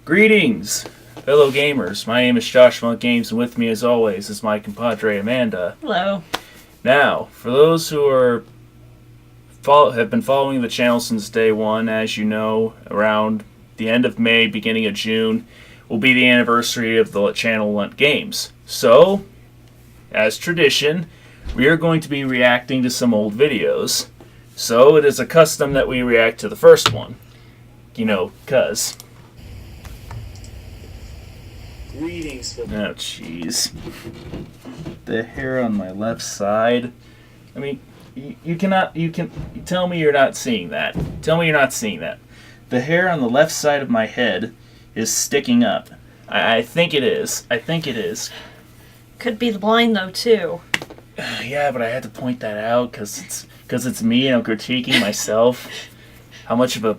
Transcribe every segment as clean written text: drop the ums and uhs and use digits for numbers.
Greetings, fellow gamers. My name is Josh from LUNTGAMES, and with me, as always, is my compadre Amanda. Hello. Now, for those who have been following the channel since day one, as you know, around the end of May, beginning of June, will be the anniversary of the channel LUNTGAMES. So, as tradition, we are going to be reacting to some old videos. So, it is a custom that we react to the first one. You know, cuz. Greetings, Oh, jeez. The hair on my left side. I mean, you can tell me you're not seeing that. Tell me you're not seeing that. The hair on the left side of my head is sticking up. I think it is. I think it is. Could be the blind though too. Yeah, but I had to point that out because it's me and I'm critiquing myself. How much of a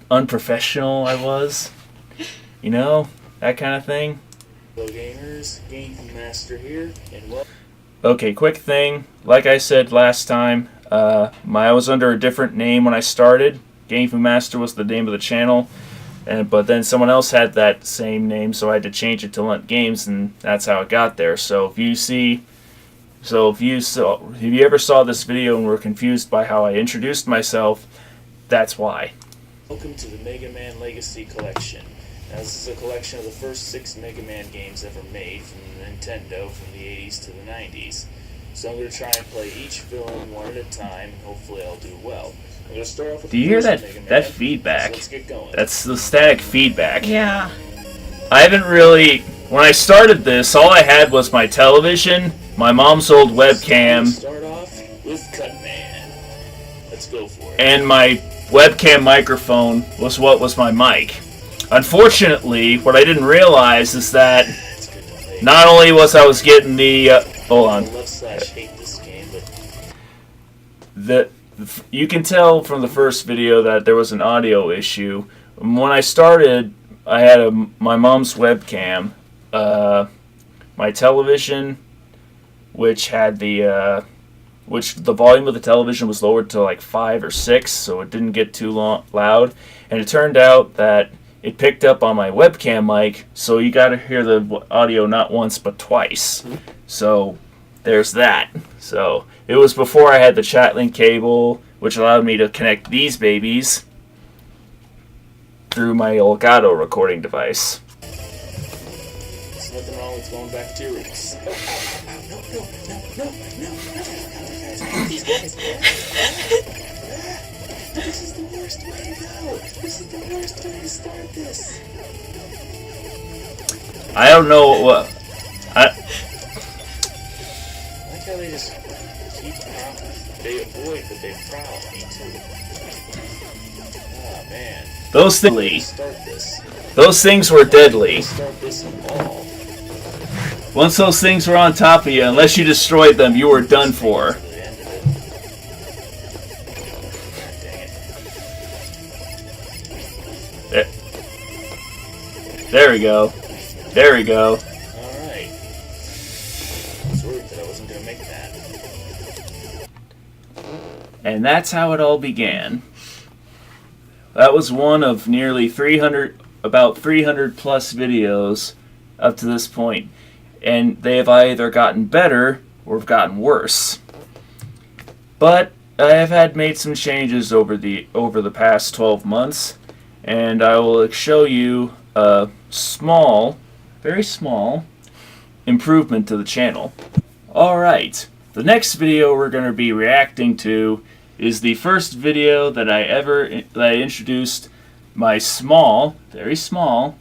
unprofessional I was. You know? That kind of thing. Hello gamers, Game Master here, and welcome. Okay, quick thing. Like I said last time, I was under a different name when I started. Game Master was the name of the channel, but then someone else had that same name, so I had to change it to LUNTGAMES, and that's how it got there. So if you ever saw this video and were confused by how I introduced myself, that's why. Welcome to the Mega Man Legacy Collection. Now, this is a collection of the first 6 Mega Man games ever made from Nintendo from the 80s to the 90s. So I'm going to try and play each film one at a time, and hopefully I'll do well. I'm going to start off with Do you hear that feedback? So let's get going. That's the static feedback. Yeah. I haven't really... When I started this, all I had was my television, my mom's old webcam, Start off with Cutman. Let's go for it. and my webcam microphone was what was my mic. Unfortunately, what I didn't realize is that It's good to play. not only was I getting the... hold on. Left/hate this game, but You can tell from the first video that there was an audio issue. When I started, I had my mom's webcam, my television, which had the volume of the television was lowered to like 5 or 6, so it didn't get too loud. And it turned out that it picked up on my webcam mic, so you got to hear the audio not once but twice. So there's that. So it was before I had the Chatlink cable, which allowed me to connect these babies through my Elgato recording device. there's nothing wrong with going back to your roots. No. These guys. This is the worst way to go. This is the worst way to start this. I don't know what... I like how they just keep they avoid, but they prowl me too. Oh man. Those things... Start this. Those things were deadly. Start this all. Once those things were on top of you, unless you destroyed them, you were done for. To the end of it. God dang it. There we go. There we go. Alright. I was worried that I wasn't gonna make that. And that's how it all began. That was one of nearly 300, about 300 plus videos up to this point. And they have either gotten better or have gotten worse. But I have made some changes over the past 12 months, and I will show you a small, very small, improvement to the channel. Alright, the next video we're going to be reacting to is the first video that I introduced my small, very small,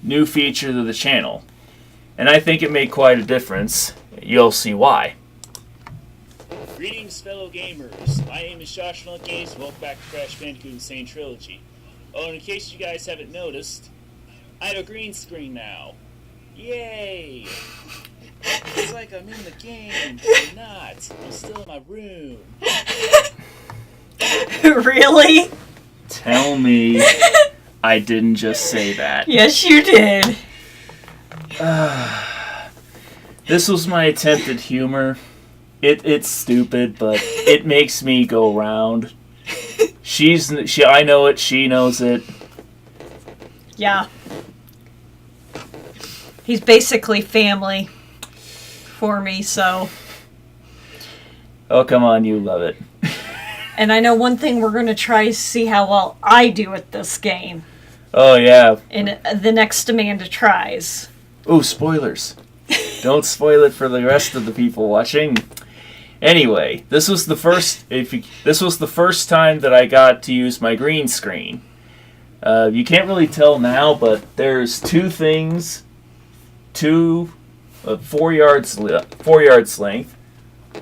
new feature to the channel. And I think it made quite a difference. You'll see why. Greetings, fellow gamers. My name is Josh from LUNTGAMES, and welcome back to Crash Bandicoot Insane Trilogy. Oh, and in case you guys haven't noticed, I have a green screen now. Yay! It's like I'm in the game, but I'm not. I'm still in my room. Really? Tell me I didn't just say that. Yes, you did. This was my attempt at humor. It's stupid, but it makes me go round. I know it, she knows it. Yeah. He's basically family for me, so. Oh, come on, you love it. And I know one thing we're going to try is see how well I do at this game Oh, yeah. in the next Amanda Tries. Ooh, spoilers. Don't spoil it for the rest of the people watching. Anyway, this was the first time that I got to use my green screen. You can't really tell now, but there's two things, 4 yards length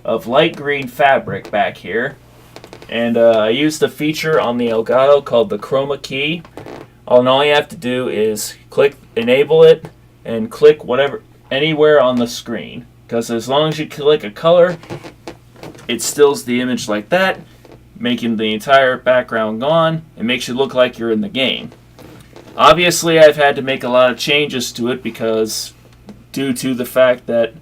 of light green fabric back here, and I used a feature on the Elgato called the chroma key. All you have to do is enable it and click anywhere on the screen, because as long as you click a color, it stills the image like that, making the entire background gone. It makes you look like you're in the game. Obviously, I've had to make a lot of changes to it because due to the fact that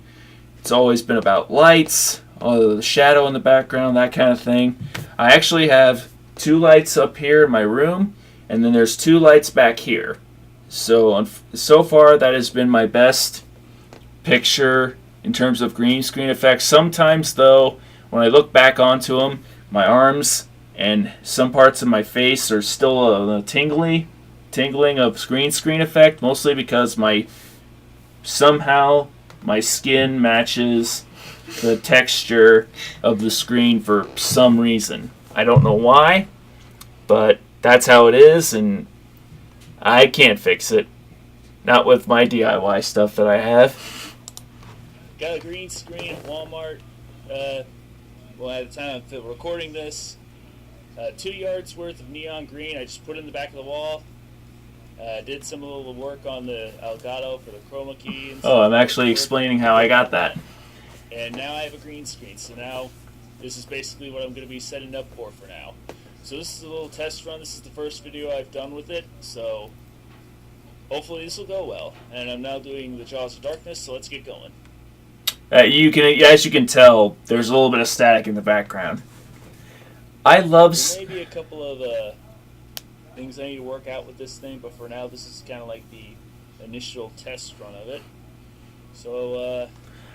it's always been about lights, the shadow in the background, that kind of thing. I actually have 2 lights up here in my room, and then there's 2 lights back here. So far, that has been my best picture in terms of green screen effects. Sometimes, though, when I look back onto them, my arms and some parts of my face are still a tingling of green screen effect, mostly because somehow my skin matches the texture of the screen for some reason. I don't know why, but that's how it is, and I can't fix it. Not with my DIY stuff that I have. Got a green screen at Walmart. At the time of recording this, 2 yards worth of neon green. I just put it in the back of the wall. Did some little work on the Elgato for the chroma key. And I'm actually explaining how I got that. And now I have a green screen. So now this is basically what I'm going to be setting up for now. So this is a little test run. This is the first video I've done with it. So hopefully this will go well. And I'm now doing the Jaws of Darkness. So let's get going. As you can tell, there's a little bit of static in the background. There may be a couple of things I need to work out with this thing, but for now, this is kind of like the initial test run of it. So,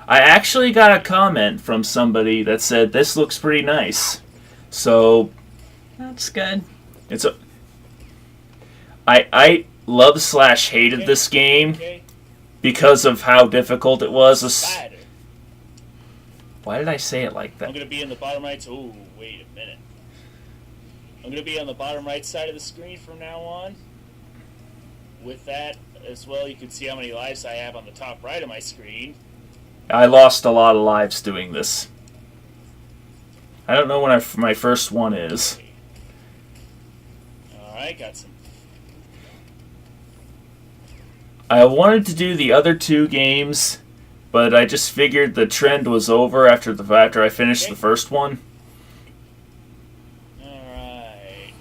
I actually got a comment from somebody that said this looks pretty nice. So That's good. I love/hated this game because of how difficult it was. Spider. Why did I say it like that? I'm going to be in the bottom right. Oh, wait a minute. I'm going to be on the bottom right side of the screen from now on. With that as well, you can see how many lives I have on the top right of my screen. I lost a lot of lives doing this. I don't know when my first one is. Alright, got some. I wanted to do the other 2 games, but I just figured the trend was over after I finished the first one. Alright.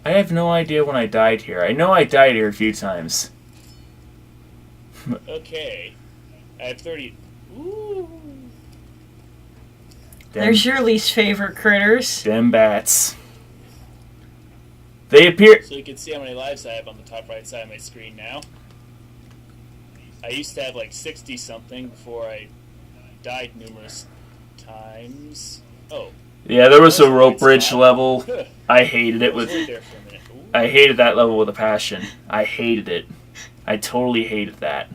I have no idea when I died here. I know I died here a few times. Okay. I have 30. Ooh. There's your least favorite critters. Them bats. They appear... So you can see how many lives I have on the top right side of my screen now. I used to have like 60-something before I died numerous times. Oh. Yeah, there was a rope bridge level. I hated it with... I hated that level with a passion. I hated it. I totally hated that.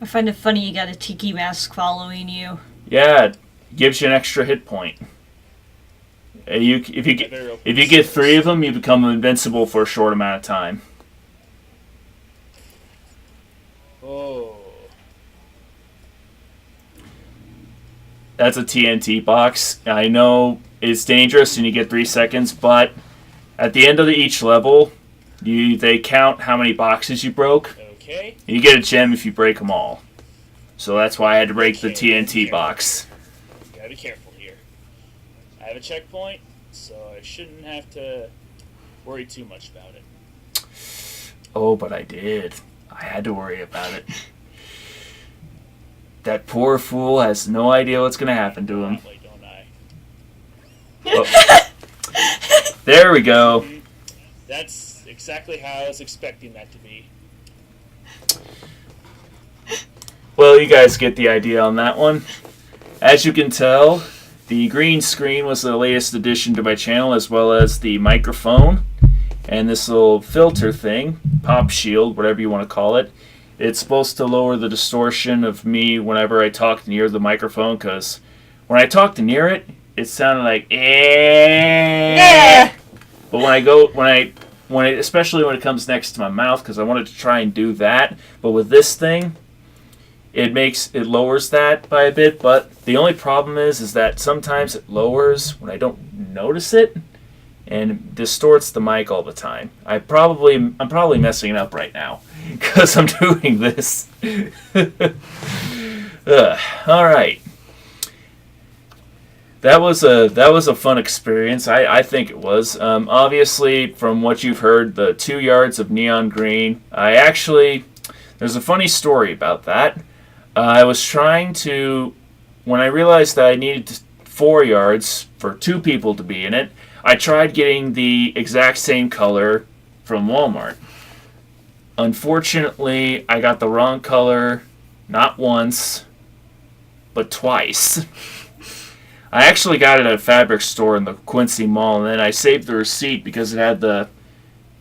I find it funny you got a tiki mask following you. Yeah, it gives you an extra hit point. If you get 3 of them, you become invincible for a short amount of time. Oh. That's a TNT box. I know it's dangerous and you get 3 seconds, but at the end of each level, they count how many boxes you broke. Okay. You get a gem if you break them all. So that's why I had to break the TNT box. Gotta be careful here. I have a checkpoint, so I shouldn't have to worry too much about it. Oh, but I did. I had to worry about it. That poor fool has no idea what's going to happen to him. Probably, don't I? Oh. There we go. That's exactly how I was expecting that to be. Well, you guys get the idea on that one. As you can tell, the green screen was the latest addition to my channel, as well as the microphone and this little filter thing, pop shield, whatever you want to call it. It's supposed to lower the distortion of me whenever I talk near the microphone, because when I talked near it, it sounded like Yeah. But especially when it comes next to my mouth, because I wanted to try and do that. But with this thing, it lowers that by a bit. But the only problem is that sometimes it lowers when I don't notice it, and distorts the mic all the time. I'm probably messing it up right now because I'm doing this. All right. That was a fun experience. I think it was. Obviously, from what you've heard, the 2 yards of neon green. There's a funny story about that. I was trying to, when I realized that I needed 4 yards for 2 people to be in it, I tried getting the exact same color from Walmart. Unfortunately, I got the wrong color, not once, but twice. I actually got it at a fabric store in the Quincy Mall, and then I saved the receipt because it had the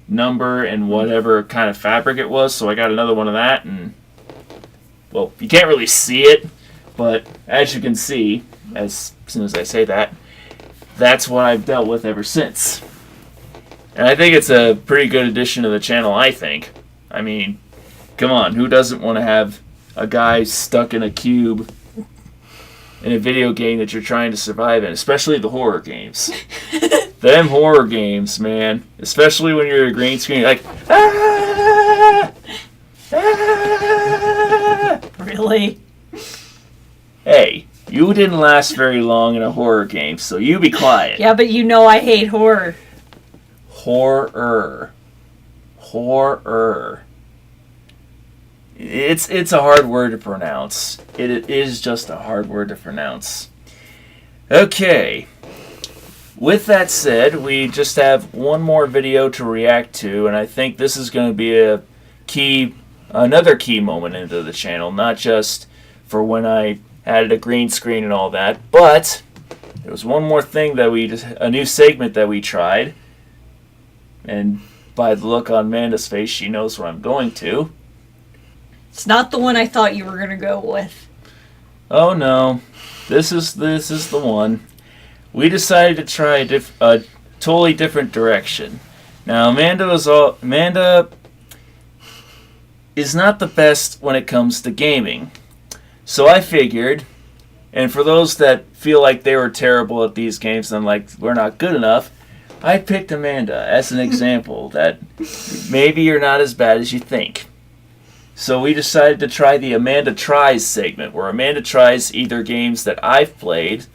number and whatever kind of fabric it was, so I got another one of that, and, well, you can't really see it, but as you can see, as soon as I say that, that's what I've dealt with ever since. And I think it's a pretty good addition to the channel, I think. I mean, come on, who doesn't want to have a guy stuck in a cube in a video game that you're trying to survive in, especially the horror games. Them horror games, man. Especially when you're a green screen, like, ah! Ah! Really? Hey, you didn't last very long in a horror game, so you be quiet. Yeah, but you know I hate horror. Horror. Horror. It's a hard word to pronounce. It is just a hard word to pronounce. Okay. With that said, we just have one more video to react to, and I think this is going to be another key moment into the channel, not just for when I added a green screen and all that, but there was one more thing a new segment that we tried, and by the look on Amanda's face, she knows what I'm going to. It's not the one I thought you were going to go with. Oh no, this is the one. We decided to try a totally different direction. Now Amanda is not the best when it comes to gaming, so I figured, and for those that feel like they were terrible at these games and like we're not good enough, I picked Amanda as an example that maybe you're not as bad as you think. So we decided to try the Amanda Tries segment, where Amanda tries either games that I've played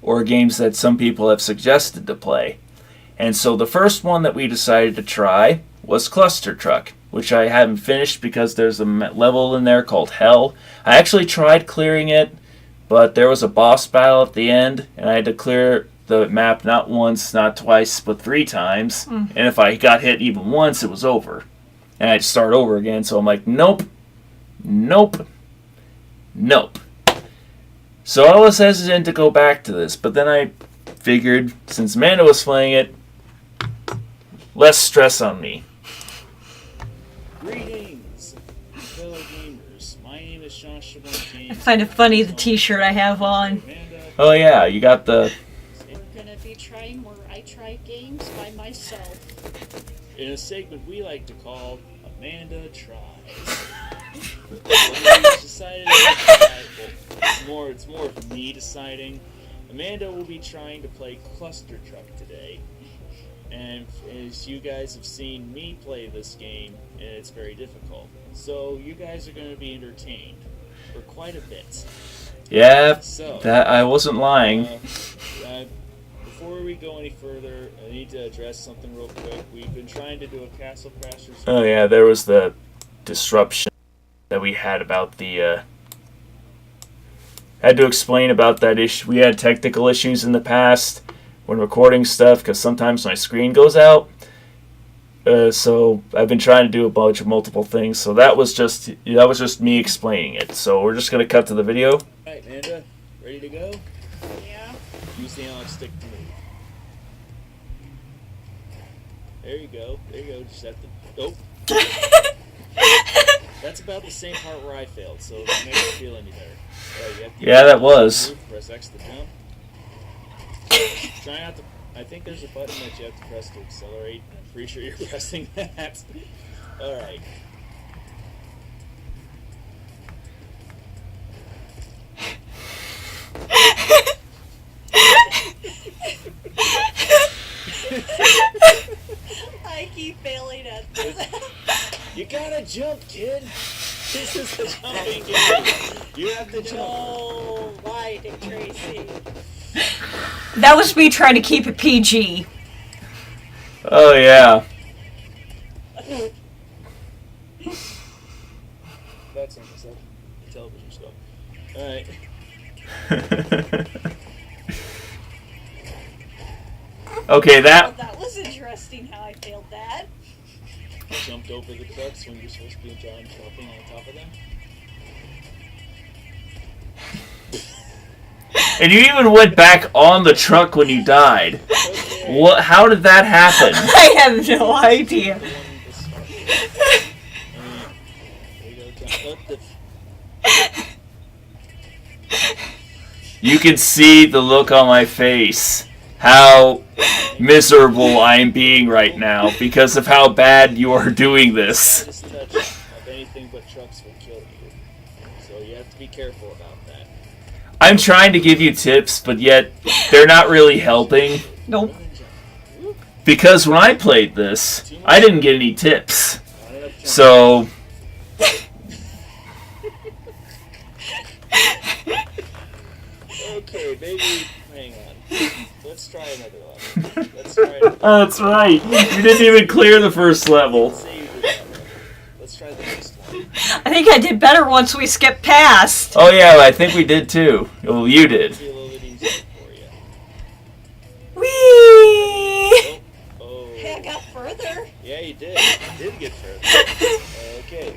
or games that some people have suggested to play. And so the first one that we decided to try was Cluster Truck, which I haven't finished because there's a level in there called Hell. I actually tried clearing it, but there was a boss battle at the end, and I had to clear the map not once, not twice, but 3 times. And if I got hit even once, it was over. And I had to start over again, so I'm like, nope, nope, nope. So I was hesitant to go back to this, but then I figured, since Amanda was playing it, less stress on me. Greetings, fellow gamers. My name is Joshua I find it funny the t-shirt I have on. Oh yeah, you got the... We're gonna be trying where I try games by myself. In a segment we like to call Amanda Tries. Decided it's more of me deciding. Amanda will be trying to play Cluster Truck today. And as you guys have seen me play this game, it's very difficult. So you guys are going to be entertained for quite a bit. Yeah, So, that I wasn't lying. Before we go any further, I need to address something real quick. We've been trying to do a Castle Crashers. Oh yeah, there was the disruption that we had about the had to explain about that issue. We had technical issues in the past when recording stuff because sometimes my screen goes out. So I've been trying to do a bunch of multiple things. So that was just me explaining it. So we're just gonna cut to the video. All right, Amanda, ready to go? Yeah. Use the analog stick to move. There you go. There you go. Just have to. Oh. That's about the same part where I failed, so it makes it feel any better. You have to Yeah, that was. move, press X to jump. Try not to. I think there's a button that you have to press to accelerate. And I'm pretty sure you're pressing that. All right. I keep failing at this. You gotta jump, kid. This is the jumping game. You have to jump. No, why, Dick Tracy? That was me trying to keep it PG. Oh yeah. That's interesting. The television stuff. All right. Okay, Well, that was interesting how I failed that. Jumped over the trucks when you're supposed to be jumping on top of them. and you even went back on the truck when you died. Okay. What? How did that happen? I have no idea. The one with the spark. There you go. Jump. Oh, You can see the look on my face. How miserable I am being right now because of how bad you are doing this. This touch of anything but trucks will kill you. So you have to be careful about that. I'm trying to give you tips, but yet they're not really helping. Nope. Because when I played this, I didn't get any tips. Not enough jump. So, Okay, baby, hang on. Let's try another level. Let's try another oh, that's right. You didn't even clear the first level. Let's say you did that one. Let's try the next one. I think I did better once we skipped past. Oh yeah, I think we did too. Well, you did. Be a little bit easier for you. Whee! Oh. Hey, I got further. Yeah, you did. You did get further. Okay.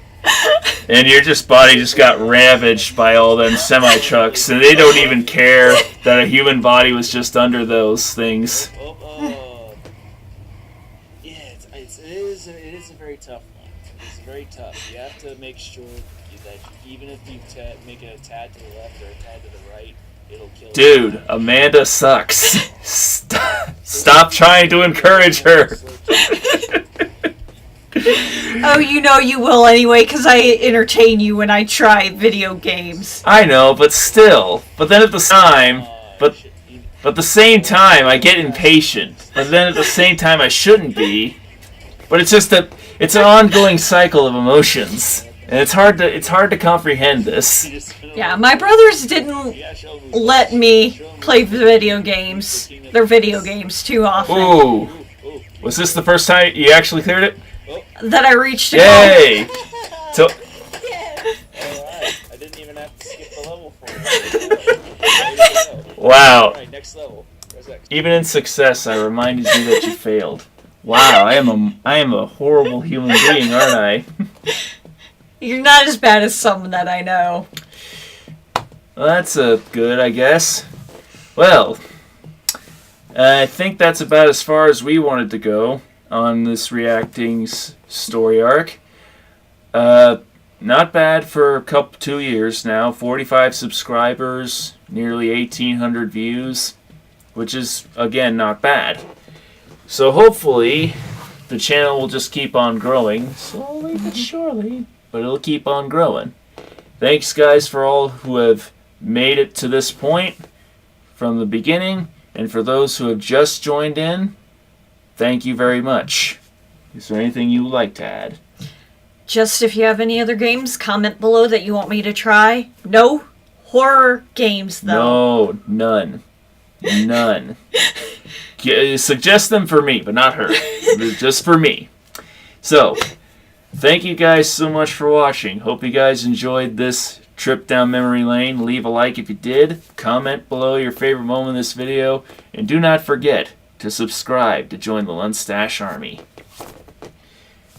And your body just got ravaged by all them semi-trucks, and they don't even care that a human body was just under those things. Yeah, it is a very tough one. It's very tough. You have to make sure that even if you make it a tad to the left or a tad to the right, it'll kill you. Dude, Amanda sucks. Stop trying to encourage her. Oh, you know you will anyway, because I entertain you when I try video games. I know, but still. But then at the time, but the same time, I get impatient. But then at the same time, I shouldn't be. But it's just it's an ongoing cycle of emotions, and it's hard to comprehend this. Yeah, my brothers didn't let me play video games. Their video games too often. Ooh, was this the first time you actually cleared it? That I reached a Yay! So, Yes. Alright, I didn't even have to skip the level for you. wow. Alright, next level. Where's X? Even in success, I reminded you that you failed. Wow, I am a horrible human being, aren't I? You're not as bad as some that I know. Well, that's good, I guess. Well, I think that's about as far as we wanted to go on this Reacting's story arc. Not bad for a couple 2 years now. 45 subscribers, nearly 1,800 views, which is again not bad. So hopefully the channel will just keep on growing, slowly but surely, but it'll keep on growing. Thanks guys for all who have made it to this point from the beginning, and for those who have just joined in, thank you very much. Is there anything you would like to add? Just if you have any other games, comment below that you want me to try. No horror games, though. No, none. None. Suggest them for me, but not her. Just for me. So, thank you guys so much for watching. Hope you guys enjoyed this trip down memory lane. Leave a like if you did. Comment below your favorite moment in this video. And do not forget to subscribe to join the Lunstash Army.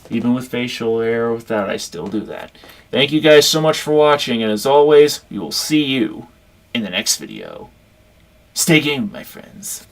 Even with facial hair or without, I still do that. Thank you guys so much for watching, and as always, we will see you in the next video. Stay gaming, my friends.